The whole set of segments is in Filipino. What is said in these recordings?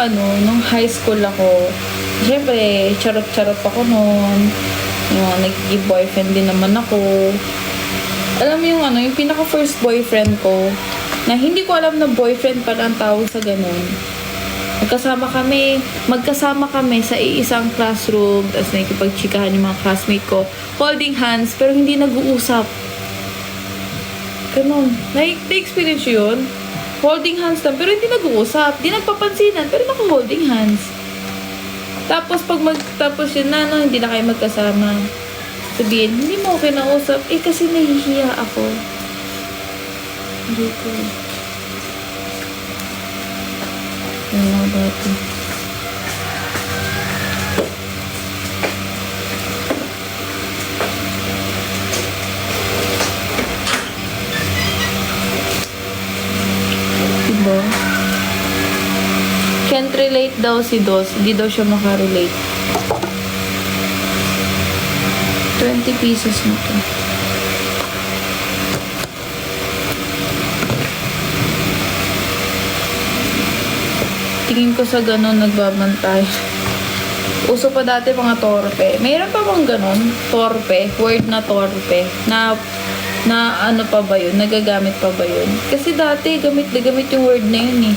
nung high school ako, syempre, charot-charot ako noon. Yung nagiging boyfriend din naman ako. Alam mo yung pinaka-first boyfriend ko, na hindi ko alam na boyfriend pala ang tawag sa ganun. Magkasama kami sa iisang classroom, tapos nakikipagchikahan yung mga classmate ko, holding hands, pero hindi nag-uusap. Ganun. Na-experience yun. Holding hands lang, pero hindi nag-uusap. Di nagpapansinan, pero naka-holding hands. Tapos, tapos yun na, hindi na kayo magkasama. Sabihin, hindi mo ako kinausap. Kasi nahihiya ako. Hindi ko. Ano nga dati? Diba? Can't relate daw si Dos. Hindi daw siya makarelate. 20 pesos na to. Tingin ko sa ganun nagbabantay. Uso pa dati mga torpe. Mayroon pa bang ganun? Torpe. Word na torpe. Na ano pa ba yun? Nagagamit pa ba yun? Kasi dati gamit na gamit yung word na yun eh.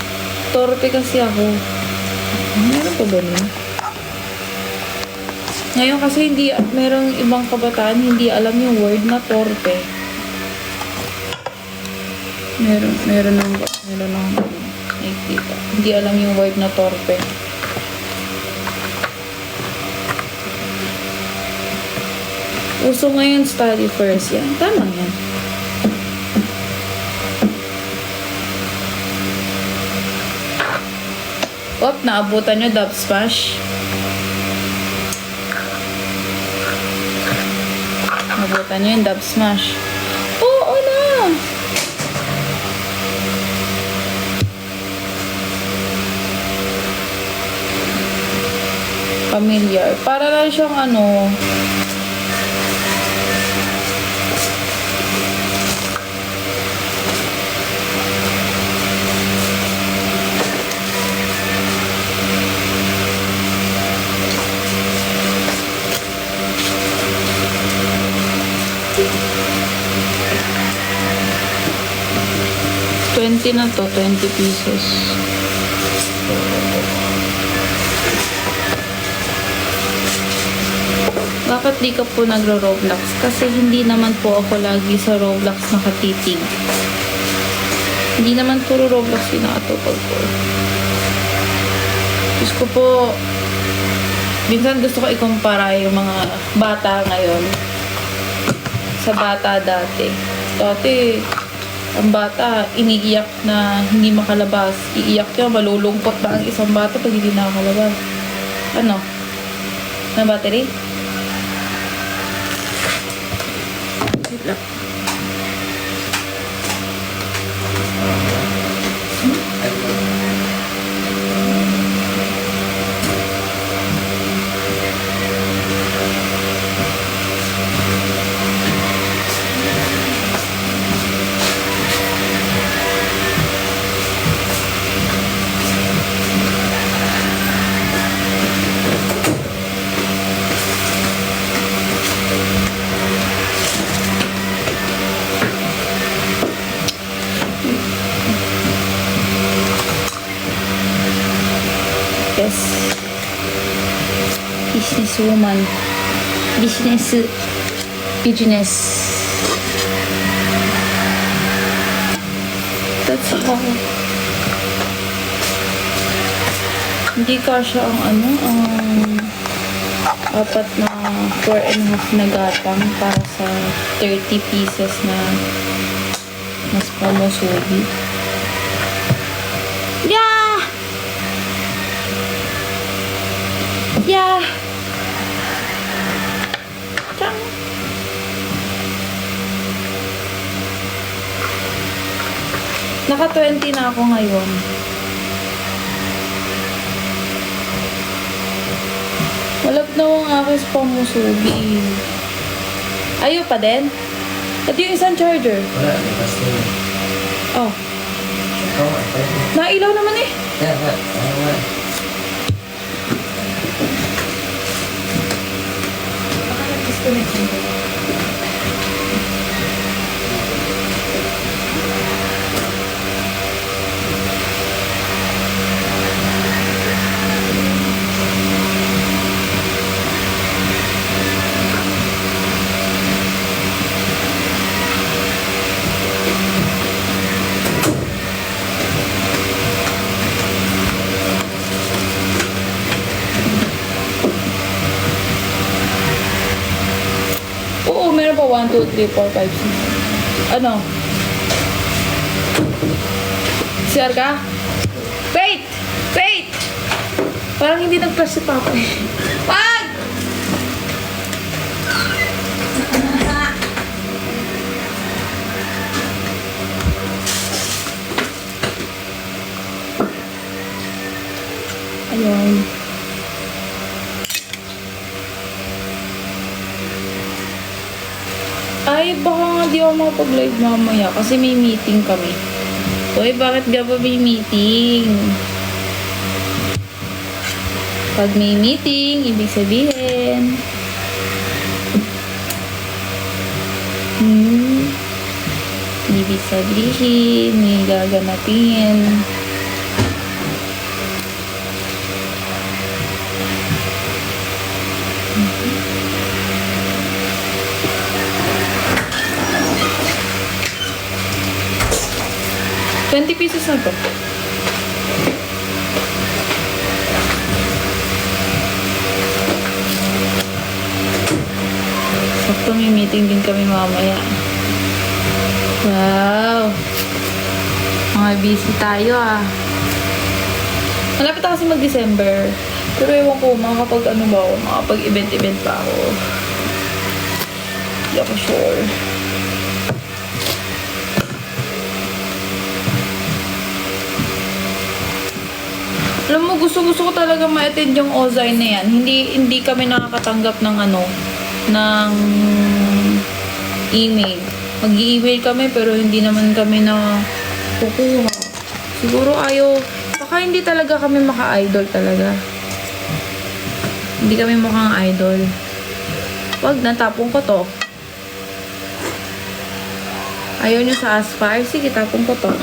Torpe kasi ako. Meron pa ba nun? Ngayon kasi merong ibang kabataan hindi alam yung word na torpe. Meron ng nakikita. Hindi alam yung word na torpe. Uso ngayon study first yan. Tama yan. Naabutan nyo dub smash. Naabutan nyo yung dub smash. Oo na! Familiar. Para lang siyang $20 na to, 20 pesos. Bakit di ka po nagro-Roblox? Kasi hindi naman po ako lagi sa Roblox nakatitig. Hindi naman puro Roblox yung nakatupag ko. Diyos ko po, minsan gusto ko ikumpara yung mga bata ngayon sa bata dati. Dati, ang bata, iniiyak na hindi makalabas. Iiyak niya, malulungkot ba ang isang bata pag hindi nakakalabas? Ano? Na battery? Wait lang. Yes. Businesswoman. Business. That's how. Hindi kasha ang apat na 4.5 na gatang para sa 30 pieces na mas pamusubi. Yeah! Yeah! Tang! Naka 20 na ako ngayon. Walap na ang aking pamusubi. Ayaw pa din? At yung isang charger? Wala, lipas na yun. Oh. Ikaw, Nailaw naman eh. Wala. Oo, meron pa 1, 2, 3, 4, 5, 6. Ano? CR ka? Wait! Wait! Parang hindi nag-press si Papa eh. Wag! Ayun. Ay, baka nga di ako makapag-live mamaya kasi may meeting kami. Uy, bakit ka ba may meeting? Pag may meeting, ibig sabihin, ibig sabihin, may gaganapin. ₱20 na to. Sakto may meeting din kami mamaya. Wow! Mga busy tayo ah. Malapit na kasi mag-December. Pero ewan ko, makakapag ano ba ako, makakapag-event pa ako. Hindi ako sure. Alam mo, gusto ko talaga ma-attend yung Ozai na yan. Hindi kami nakakatanggap ng ano, ng email. Mag-i-email kami pero hindi naman kami na kukuha. Siguro baka hindi talaga kami maka-idol talaga. Hindi kami mukhang idol. Wag, natapong ko to. Ayaw nyo sa Aspire? Sige, tapong ko to.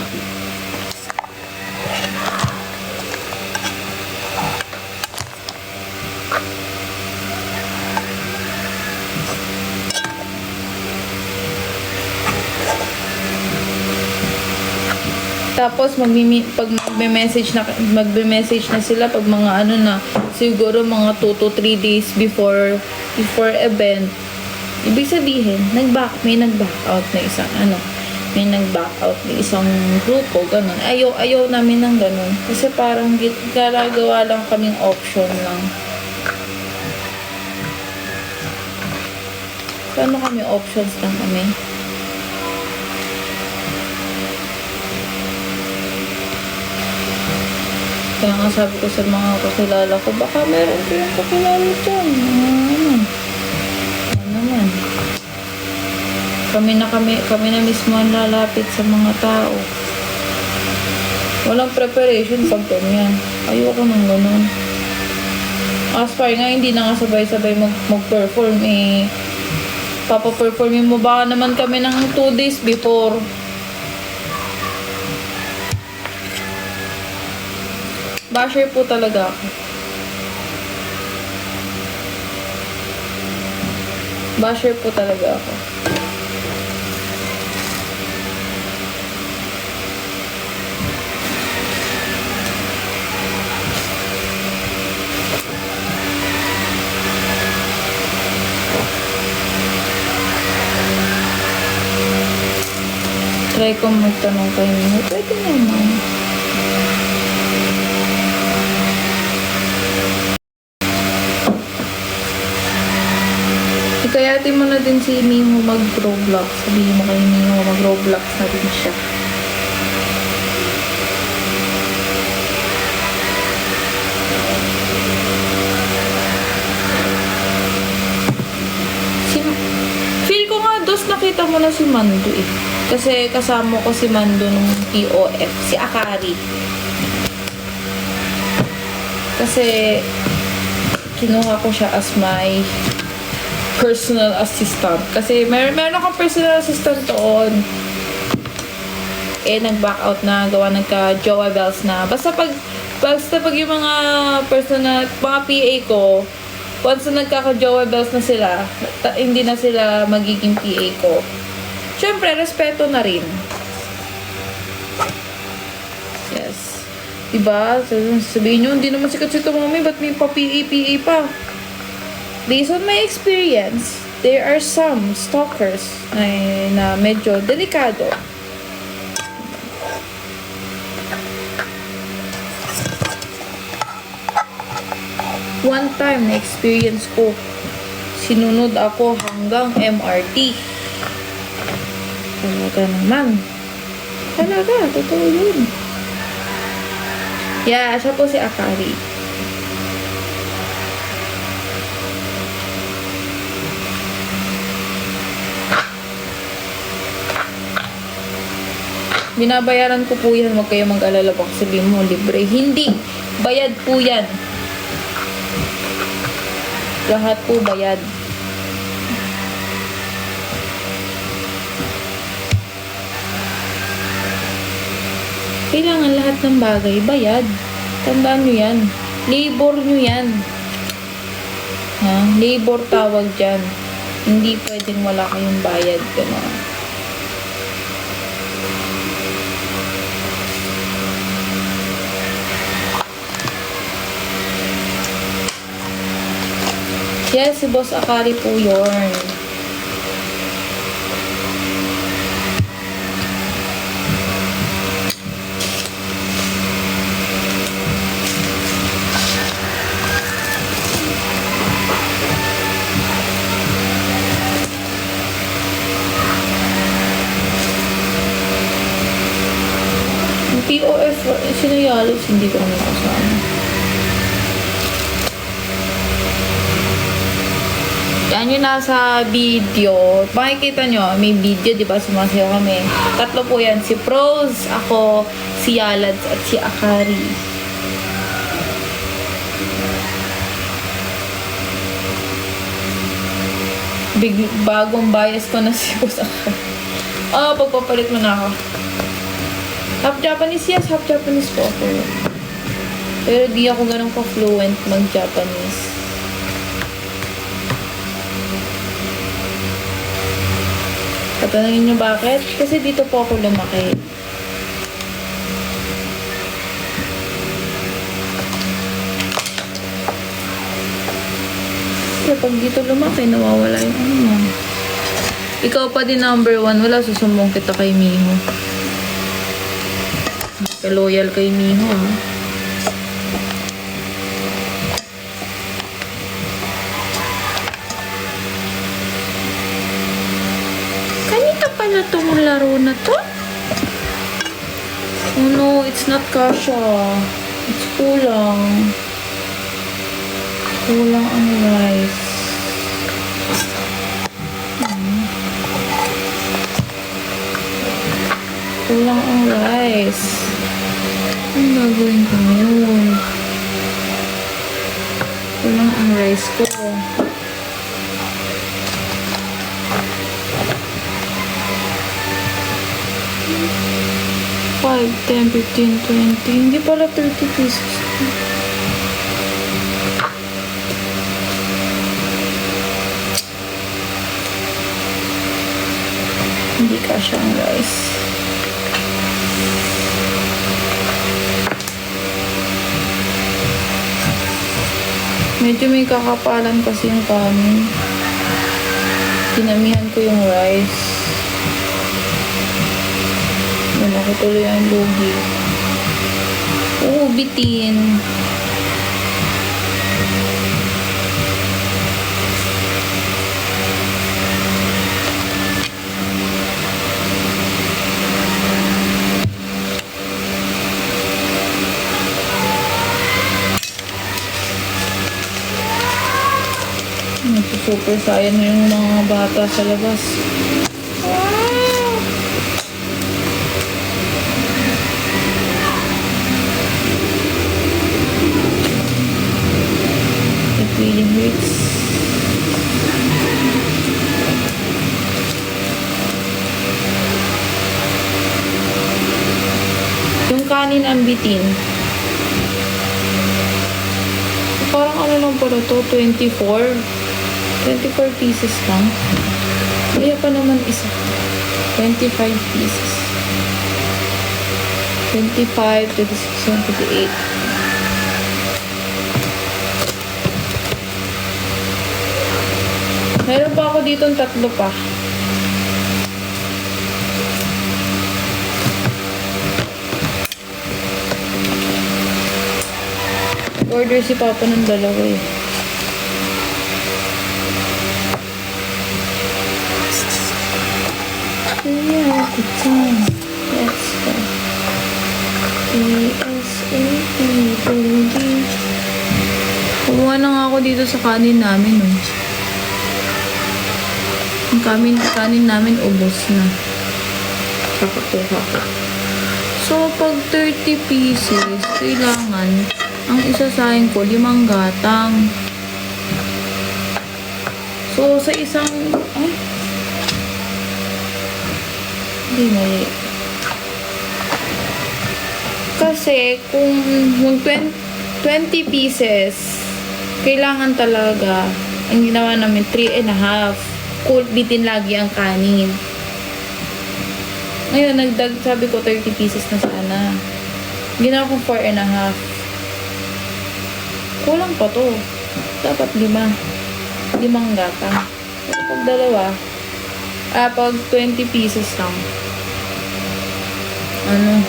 Tapos pag magme-message na sila pag mga ano na siguro mga 2 to 3 days before event. Ibig sabihin, may nag-back out na isang may nag-back out na isang grupo, ganun. Ayaw namin ng ganun. Kasi parang gagawa lang kaming option lang. Paano kami options lang kami? Kaya nga sabi ko sa mga kakilala ko, baka meron kayong kakilala dyan. Ano naman. Kami na mismo ang lalapit sa mga tao. Walang preparation pag ganyan. Ayoko nang ganun. Aspire nga, hindi na nga sabay-sabay mag-perform eh. Papaperformin mo baka naman kami ng 2 days before. Basher po talaga ako. Basher po talaga ako. Try kong magtanong kay Mimo. Pwede naman. Ikayatin mo na din si Mimo mag-Roblox. Sabihin mo kay Mimo mag-Roblox na din siya. Feel ko nga nakita mo na si Mando eh. Kasi kasama ko si Mando nung POF. Si Akari. Kasi kinuha ko siya as my personal assistant. Kasi meron akong personal assistant doon. Nag-back out na, gawa nagka-jowa bells na. Basta pag yung mga personal, mga PA ko, once na nagkaka-jowa bells na sila, hindi na sila magiging PA ko. Siyempre, respeto na rin. Yes. Diba? Sabihin nyo, hindi naman sikat si mami, ba't may pa-PA pa? Based on my experience, there are some stalkers na medyo delikado. One time na experience ko, sinunod ako hanggang MRT. Talaga naman. Talaga, totoo yun. Yeah, siya po si Akari. Binabayaran ko po yan. Huwag kayo mag-alala. Baka sabihin mo, libre. Hindi. Bayad po yan. Lahat po bayad. Kailangan lahat ng bagay bayad. Tandaan nyo yan. Labor nyo yan. Ha? Labor tawag dyan. Hindi pwedeng wala kayong bayad. Gano'n. Yes, si Boss Akari po yun. Yung POF, sinayalis, hindi ko naman kasama. Yan yung nasa video. Makikita nyo, may video, di ba? Sumasayaw kami. Tatlo po yan. Si Pros, ako, si Yalads, at si Akari. Bagong bias ko na si Pros Akari. Pagpapalit mo na ako. Half Japanese, yes. Half Japanese po ako. Pero di ako ganun ka-fluent mag-Japanese. Tatanungin nyo bakit? Kasi dito po ako lumaki. Kapag dito lumaki, nawawala yung ano mo. Ikaw pa din number 1. Wala, susumbong kita kay Miho. Loyal kay Miho, ha? Na itong laro na to? Oh no, it's not kasha. It's kulang. Kulang ang rice. Kulang ang rice. Ang gagawin ko ngayon? Kulang ang rice ko. 5, 10, 15, 20. Hindi pala 30 pesos. Hindi kasha ang rice. Medyo may kakapalan kasi yung kanin. Dinamihan ko yung rice. Ako tuloy ang lugi. Bitin. Super sayang yung mga bata sa labas. It really hurts. kanin ang bitin. Parang ano lang pala to, 24. 24 pieces lang. Kaya pa naman isa. 25 pieces. 25, 26, 28. Meron pa ako dito tatlo pa. Order si Papa ng dalawa eh. Yeah, good time. Let's go. ASAP, baby. Kumuha na nga ako dito sa kanin namin, oh. Ang kanin namin ubos na. Kakakuha ko. So, pag 30 pieces, kailangan ang isasahin ko 5 gatang. So, sa isang... Ay! Hindi mali. Kasi, kung 20 pieces, kailangan talaga, ang ginawa namin, 3.5. Cold bitin lagi ang kanin. Ngayon, sabi ko 30 pieces na sana. Ginawa ko 4.5. Kulang pa to. Dapat 5. 5 gatang. Pag dalawa, pag 20 pieces lang. Ano?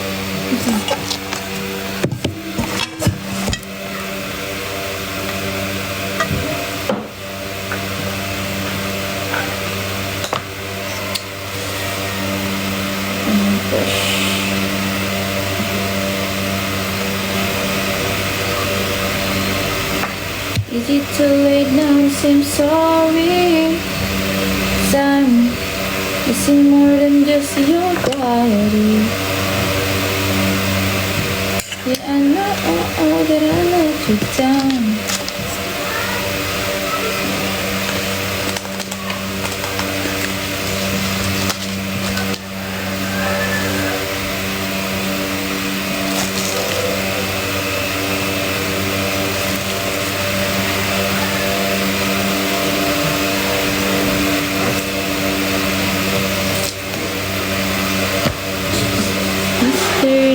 Is it too late now to say I'm sorry? 'Cause I'm missing more than just your body. Yeah, I know that I let you down.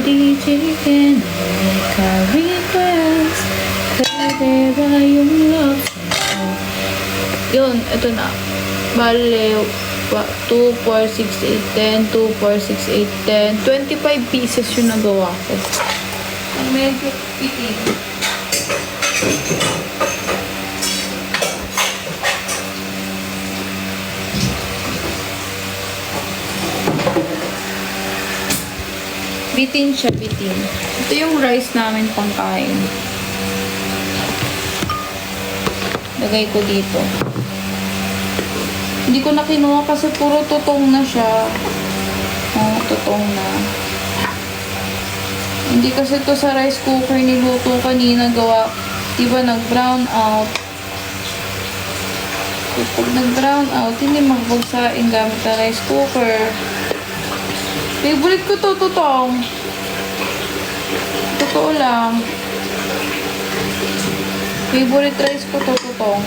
DJ can make a request. Pwede ba yung love mo? Yun, ito na. Bale, 2, 4, 6, 8, 10, 2, 4, 6, 8, 10. 25 pieces yung nagawa ko. Ang medyo pitin. Bitin siya, bitin. Ito yung rice namin pangkain. Lagay ko dito. Hindi ko na kinuha kasi puro tutong na siya. Oh, tutong na. Hindi kasi to sa rice cooker niluto kanina gawa. Diba nag-brown out. So, pag nag-brown out, hindi magbagsain gamit na rice cooker. Favorite ko to, tutong. Totoo lang. Favorite rice ko to, tutong.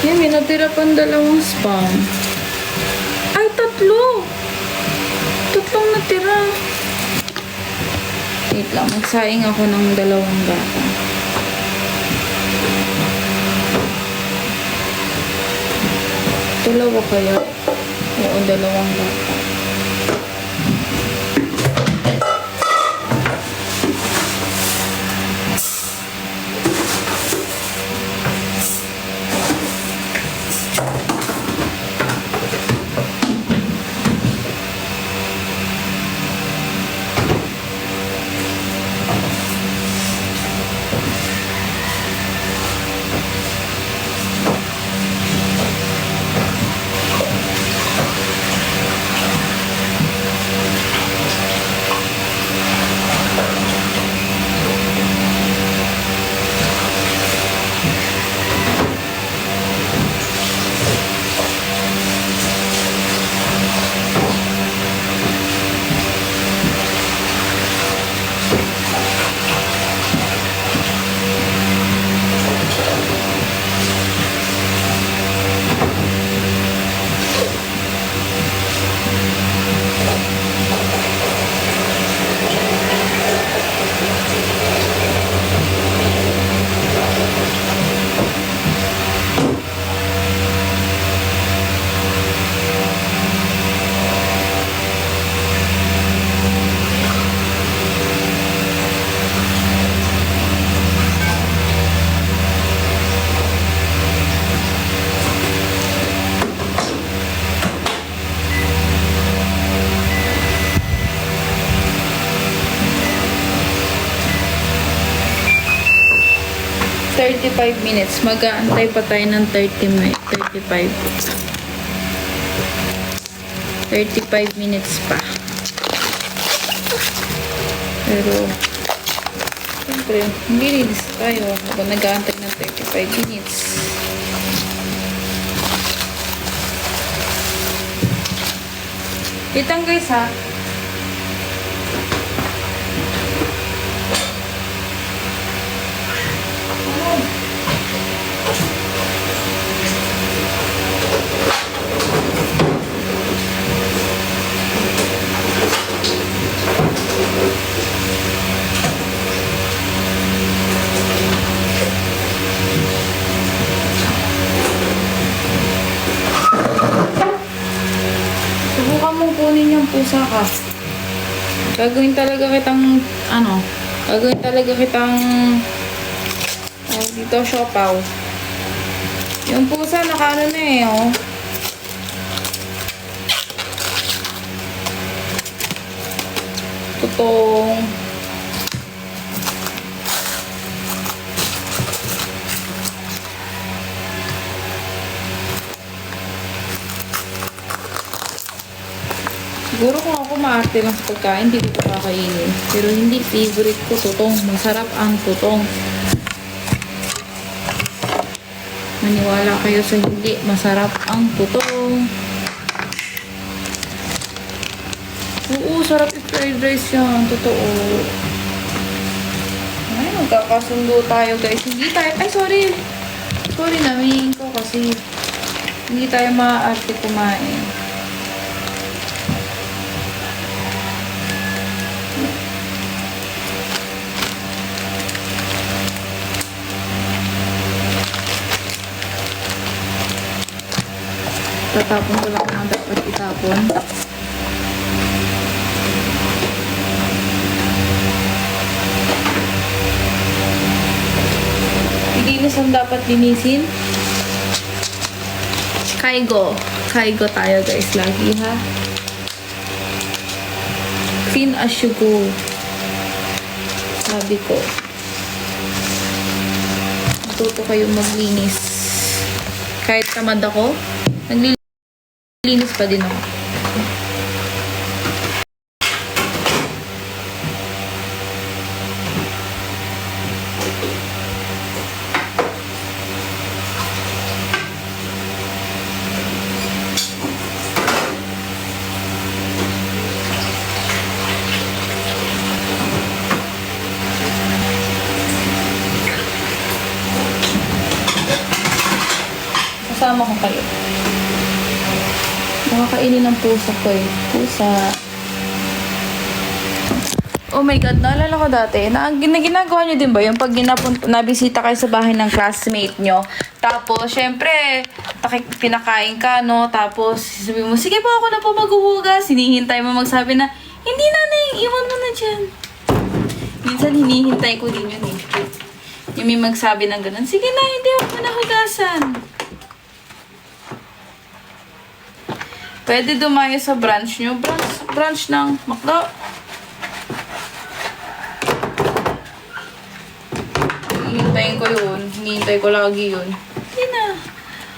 Yan, may natira pang 2 spam. Ay, 3! Wait lang, magsaing ako ng 2 bata. Dalawa kaya? Oo, 2 bata. Minutes. Mag-aantay pa tayo ng 35 minutes pa. Pero, siyempre, nilinis tayo habang nag-aantay ng 35 minutes. Itang guys ha. Subukan mong kunin yung pusa ka. Gagawin talaga kitang dito siopaw. Yung pusa nakaano na eh, oh. Tutong. Siguro kung ako maarte lang sa pagkain, hindi ko kakainin. Pero hindi, favorite ko tutong. Masarap ang tutong. Maniwala kayo sa hindi, masarap ang tutong. Oo, sarap i-fried rice yan. Totoo. Ay, magkakasundo tayo guys. Hindi tayo, ay sorry. Sorry namin ko kasi hindi tayo maaarte kumain. Tatapon ko lang ang dapat itapon. Lininis ang dapat linisin. Kaigo. Kaigo tayo guys lagi ha. Clean as you go. Sabi ko. Matuto kayong maglinis. Kahit tamad ako, naglilinis pa din ako. Kasama ko kayo. Makakainin ng pusa ko eh. Pusa. Oh my God, naalala ko dati, ginagawa nyo din ba yung pag nabisita kayo sa bahay ng classmate nyo, tapos, syempre, pinakain ka, no? Tapos, sabi mo, sige po, ako na po maghuhugas. Hinihintay mo magsabi na, hindi nanay, iwan mo na dyan. Minsan, hinihintay ko din yun eh. Yung may magsabi ng ganun, sige na, hindi ako na hugasan. Pwede dumayo sa branch nyo. Branch ng McDo. Hihintayin ko yun. Hinihintay ko lagi yun. Hindi na.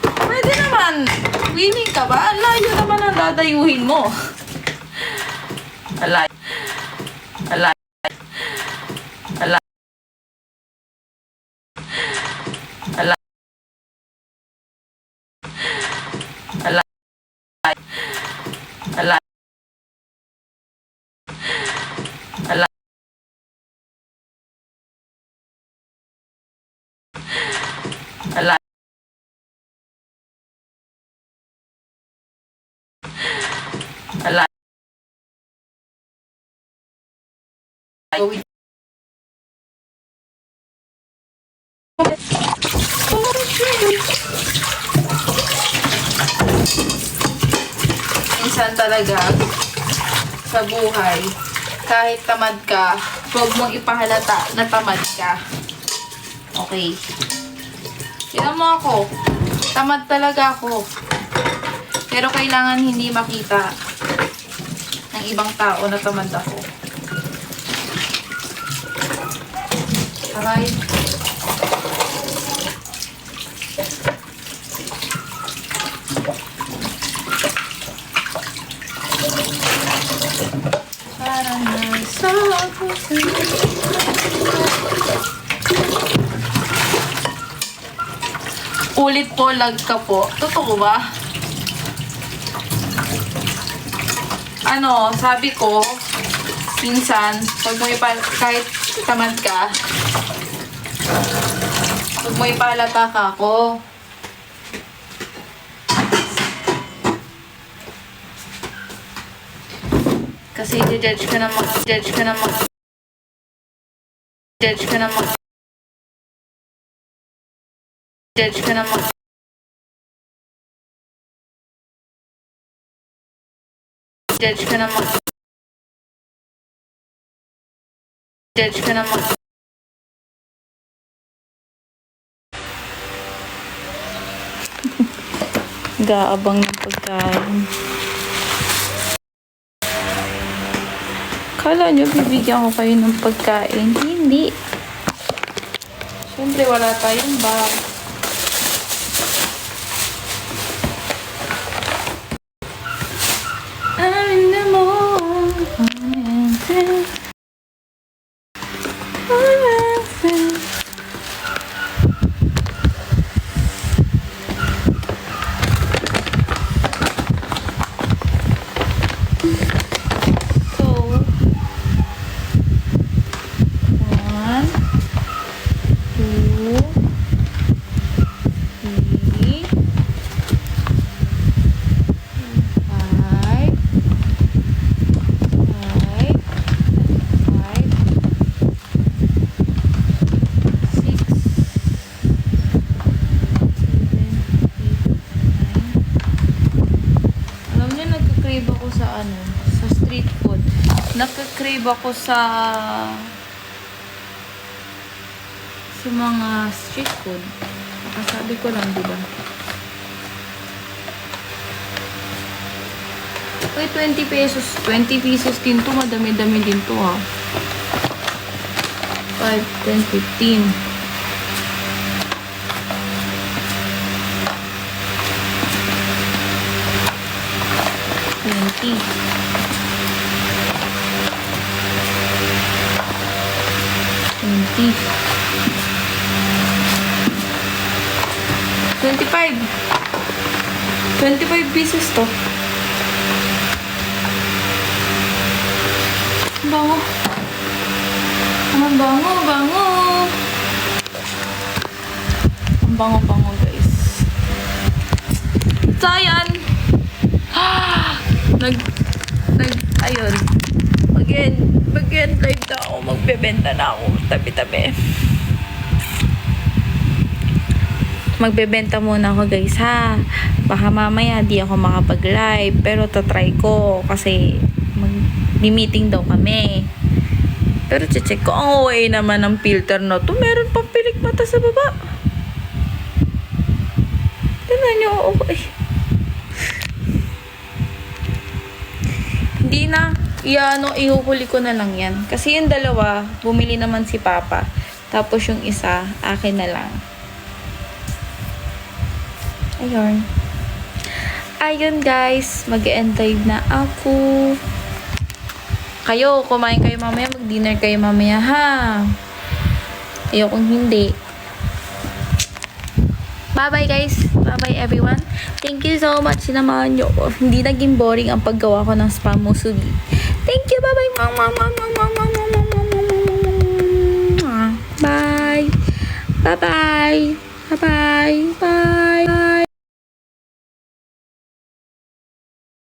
Pwede naman. Winning ka ba? Layo naman ang dadayuhin mo. Alay. Alay. Alay. Alay. Alay. Alay. Alay. Alay. Alay. Minsan talaga sa buhay, kahit tamad ka, huwag mong ipahalata na tamad ka. Okay. Tingnan mo ako. Tamad talaga ako. Pero kailangan hindi makita ng ibang tao na tamad ako. Aray. Parang nasa ako sa'yo. Ulit po, lag ka po. Totoo ba? Ano, sabi ko, minsan, pag mo kahit tamad ka, pag mo ipalata ka ako, kasi judge ka ng mga, judge ka ng mga, judge ka ng mga, judge ka ng mga, judge ka ng mga, judge ka ng mga, gaabang ng pagkain. Kala nyo bibigyan ko kayo ng pagkain? Hindi. Siyempre wala tayong bag. I'm the more sa street food. Nagka-crave ako sa mga street food. Nakasabi ko lang, diba? Okay, 20 pesos. 20 pesos din to. Madami-dami din to, ha. 5, 10, 15. 20. 25. 25 pieces to. Bango. Ang bango, bango. Ang bango, guys. So, ayan. Ayun. Again. mag-end live na ako. Magbebenta na ako. Tabi-tabi. Magbebenta muna ako guys ha. Baka mamaya di ako makapag-live. Pero tatry ko. Kasi mag-meeting daw kami. Pero check ko. Ang OA naman ng filter na to. Meron pang pilik mata sa baba. Tignan nyo. Okay. Hindi na. Ihuhuli ko na lang yan. Kasi yung dalawa, bumili naman si Papa. Tapos yung isa, akin na lang. Ayun. Ayun guys, mag-end live na ako. Kayo, kumain kayo mamaya, mag-dinner kayo mamaya ha. Ayokong hindi. Bye-bye guys. Bye-bye everyone. Thank you so much. Sinamahan nyo. Hindi naging boring ang paggawa ko ng spam musubi. Thank you. Bye-bye. Bye. Bye-bye. Bye-bye. Bye.